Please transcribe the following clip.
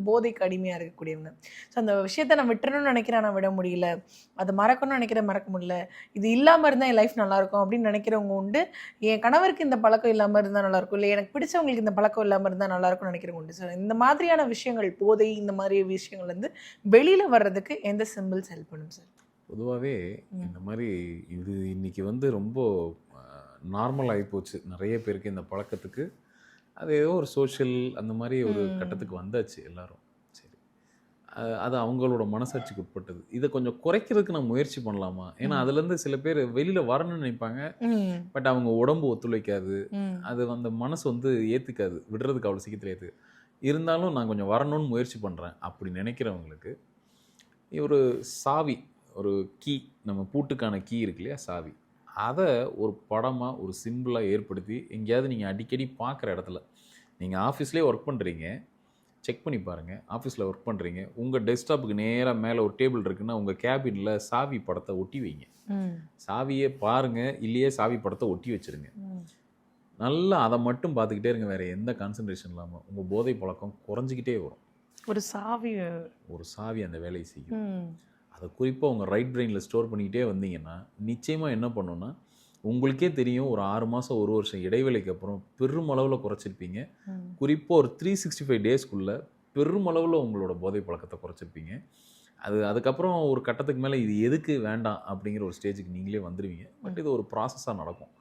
போதைக்கு அடிமையாக இருக்கக்கூடியவங்க. ஸோ அந்த விஷயத்தை நான் விட்டுறணும்னு நினைக்கிறேன், நான் விட முடியல. அதை மறக்கணும்னு நினைக்கிறேன், மறக்க முடியல. இது இல்லாமல் இருந்தால் என் லைஃப் நல்லாயிருக்கும் அப்படின்னு நினைக்கிறவங்க உண்டு. என் கணவருக்கு இந்த பழக்கம் இல்லாமல் இருந்தால் நல்லாயிருக்கும், இல்லை எனக்கு பிடிச்சவங்களுக்கு இந்த பழக்கம் இல்லாமல் இருந்தால் நல்லாயிருக்கும்னு நினைக்கிறவங்க உண்டு. ஸோ இந்த மாதிரியான விஷயங்கள், போதை இந்த மாதிரி விஷயங்கள் வந்து வெளியில் வர்றதுக்கு எந்த சிம்பிள்ஸ் ஹெல்ப் பண்ணும் சார்? பொதுவாகவே இந்த மாதிரி இது இன்னைக்கு வந்து ரொம்ப நார்மல் ஆகிப்போச்சு நிறைய பேருக்கு இந்த பழக்கத்துக்கு. அது ஏதோ ஒரு சோஷியல் அந்த மாதிரி ஒரு கட்டத்துக்கு வந்தாச்சு எல்லாரும். சரி, அது அவங்களோட மனசாட்சிக்கு உட்பட்டது. இதை கொஞ்சம் குறைக்கிறதுக்கு நான் முயற்சி பண்ணலாமா? ஏன்னா அதுலேருந்து சில பேர் வெளியில் வரணும்னு நினைப்பாங்க, பட் அவங்க உடம்பு ஒத்துழைக்காது, அது அந்த மனசு வந்து ஏற்றுக்காது, விடுறதுக்கு அவ்வளோ சீக்கிரத்தில் ஏற்றுக்காது. இருந்தாலும் நான் கொஞ்சம் வரணும்னு முயற்சி பண்ணுறேன் அப்படி நினைக்கிறவங்களுக்கு ஒரு சாவி, ஒரு கீ, நம்ம பூட்டுக்கான கீ இருக்கு இல்லையா, சாவி, அதை ஒரு படமாக ஒரு சிம்பிளாக ஏற்படுத்தி எங்கேயாவது நீங்கள் அடிக்கடி பார்க்குற இடத்துல, நீங்கள் ஆஃபீஸ்லேயே ஒர்க் பண்ணுறீங்க, செக் பண்ணி பாருங்கள். ஆஃபீஸில் ஒர்க் பண்ணுறீங்க, உங்கள் டெஸ்க்டாப்புக்கு நேராக மேலே ஒரு டேபிள் இருக்குன்னா உங்கள் கேபினில் சாவி படத்தை ஒட்டி வைங்க. சாவியே பாருங்கள், இல்லையே சாவி படத்தை ஒட்டி வச்சுருங்க. நல்லா அதை மட்டும் பார்த்துக்கிட்டே இருங்க, வேறு எந்த கான்சன்ட்ரேஷன் இல்லாமல். உங்கள் போதை பழக்கம் குறைஞ்சிக்கிட்டே வரும். ஒரு சாவி அந்த வேலையை செய்யும். அதை குறிப்பாக உங்கள் ரைட் பிரெயினில் ஸ்டோர் பண்ணிக்கிட்டே வந்தீங்கன்னா நிச்சயமாக என்ன பண்ணுன்னா, உங்களுக்கே தெரியும், ஒரு 6 மாதம் 1 வருஷம் இடைவேளைக்கு அப்புறம் பெருமளவில் குறைச்சிருப்பீங்க. குறிப்பாக ஒரு 365 டேஸ்க்குள்ளே பெருமளவில் உங்களோட போதை பழக்கத்தை குறைச்சிருப்பீங்க. அதுக்கப்புறம் ஒரு கட்டத்துக்கு மேலே இது எதுக்கு வேண்டாம் அப்படிங்கிற ஒரு ஸ்டேஜுக்கு நீங்களே வந்துடுவீங்க. பட் இது ஒரு ப்ராசஸாக நடக்கும்.